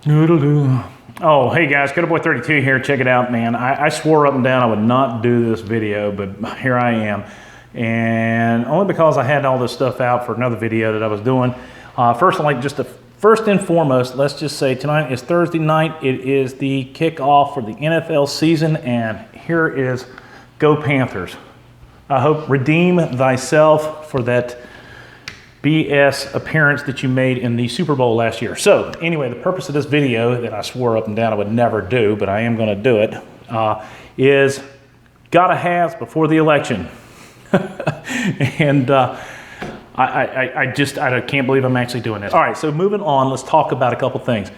Oh, hey guys, Codaboy32 here. Check it out, man. I swore up and down I would not do this video, but here I am. And only because I had all this stuff out for another video that I was doing. First and foremost, let's just say tonight is Thursday night. It is the kickoff for the NFL season, and here is Go Panthers. I hope redeem thyself for that BS appearance that you made in the Super Bowl last year. So anyway, the purpose of this video that I swore up and down I would never do, but I am going to do it, is gotta haves before the election. And I can't believe I'm actually doing this. All right, so moving on, let's talk about a couple things.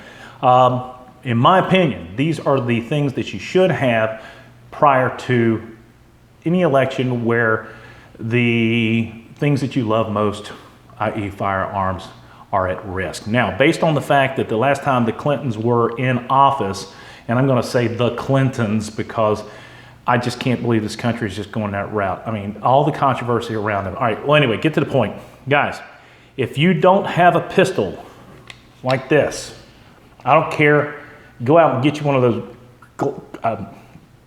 In my opinion, these are the things that you should have prior to any election where the things that you love most, i.e. firearms, are at risk. Now, based on the fact that the last time the Clintons were in office, and I'm gonna say the Clintons because I just can't believe this country is just going that route. I mean, all the controversy around them. All right, well anyway, get to the point. Guys, if you don't have a pistol like this, I don't care, go out and get you one of those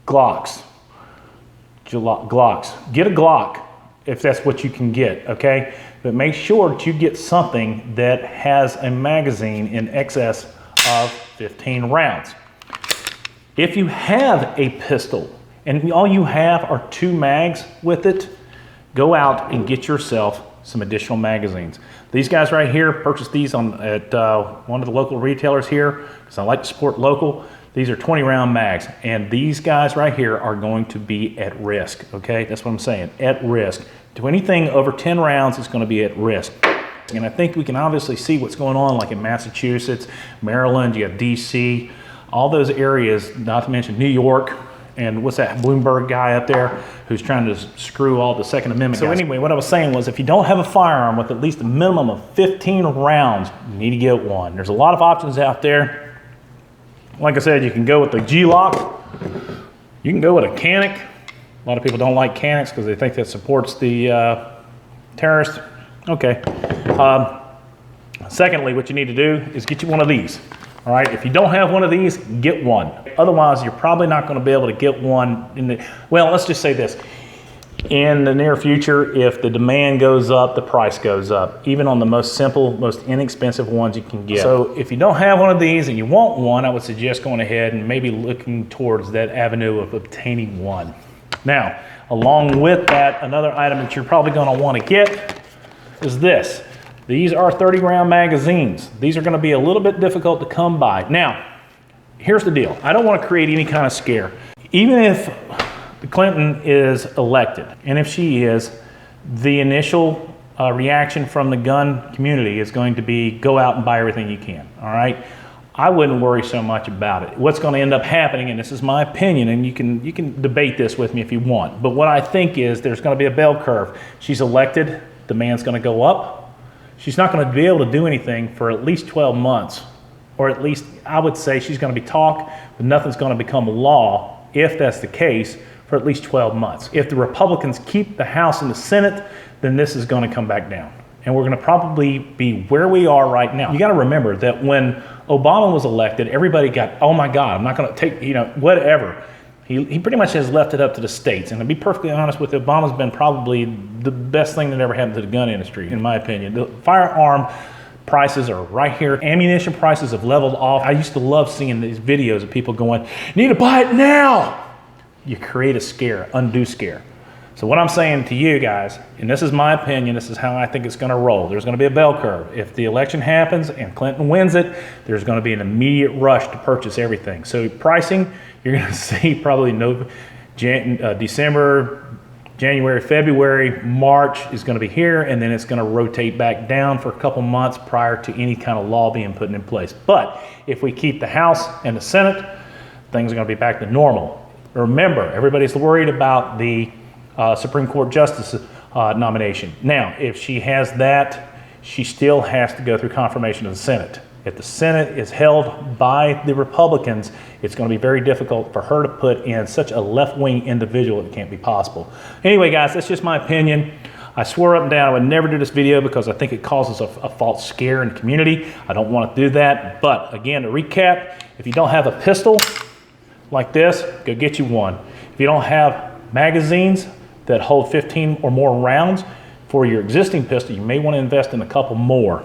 Glocks. Get a Glock if that's what you can get, okay? But make sure that you get something that has a magazine in excess of 15 rounds. If you have a pistol and all you have are 2 mags with it, go out and get yourself some additional magazines. These guys right here, purchased these at one of the local retailers here because I like to support local. These are 20 round mags, and these guys right here are going to be at risk, okay? That's what I'm saying, at risk. To anything over 10 rounds, it's gonna be at risk. And I think we can obviously see what's going on like in Massachusetts, Maryland, you have DC, all those areas, not to mention New York, and what's that Bloomberg guy up there who's trying to screw all the Second Amendment guys. So anyway, what I was saying was if you don't have a firearm with at least a minimum of 15 rounds, you need to get one. There's a lot of options out there. Like I said, you can go with the G-Lock. You can go with a Canic. A lot of people don't like Canics because they think that supports the terrorists. Okay. Secondly, what you need to do is get you one of these. All right, if you don't have one of these, get one. Otherwise, you're probably not going to be able to get one in the, well, let's just say this. In the near future, if the demand goes up, the price goes up, even on the most simple, most inexpensive ones you can get. So if you don't have one of these and you want one, I would suggest going ahead and maybe looking towards that avenue of obtaining one. Now, along with that, another item that you're probably going to want to get is this. These are 30 round magazines. These are going to be a little bit difficult to come by. Now, here's the deal. I don't want to create any kind of scare. Even if Clinton is elected, and if she is, the initial reaction from the gun community is going to be go out and buy everything you can, all right? I wouldn't worry so much about it. What's going to end up happening, and this is my opinion, and you can debate this with me if you want, but what I think is there's going to be a bell curve. She's elected, demand's going to go up. She's not going to be able to do anything for at least 12 months, or at least I would say she's going to be talk, but nothing's going to become law, if that's the case, for at least 12 months. If the Republicans keep the House and the Senate, then this is going to come back down. And we're going to probably be where we are right now. You got to remember that when Obama was elected, everybody got, oh my God, I'm not going to take, whatever. He pretty much has left it up to the states. And to be perfectly honest with you, Obama's been probably the best thing that ever happened to the gun industry, in my opinion. The firearm prices are right here. Ammunition prices have leveled off. I used to love seeing these videos of people going, you need to buy it now. You create a scare, undue scare. So what I'm saying to you guys, and this is my opinion, this is how I think it's gonna roll. There's gonna be a bell curve. If the election happens and Clinton wins it, there's gonna be an immediate rush to purchase everything. So pricing, you're gonna see probably December, January, February, March is gonna be here, and then it's gonna rotate back down for a couple months prior to any kind of law being put in place. But if we keep the House and the Senate, things are gonna be back to normal. Remember, everybody's worried about the Supreme Court Justice nomination. Now, if she has that, she still has to go through confirmation of the Senate. If the Senate is held by the Republicans, it's going to be very difficult for her to put in such a left-wing individual. It can't be possible. Anyway, guys, that's just my opinion. I swore up and down I would never do this video because I think it causes a false scare in the community. I don't want to do that. But again, to recap, if you don't have a pistol like this, go get you one. If you don't have magazines that hold 15 or more rounds for your existing pistol, you may want to invest in a couple more.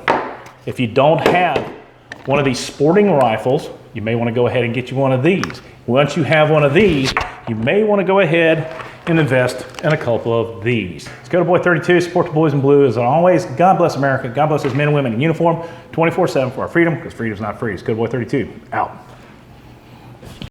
If you don't have one of these sporting rifles, you may want to go ahead and get you one of these. Once you have one of these, you may want to go ahead and invest in a couple of these. It's Go to Boy 32, support the boys in blue. As always, God bless America. God bless those men and women in uniform 24/7 for our freedom, because freedom's not free. It's Go to Boy 32, out.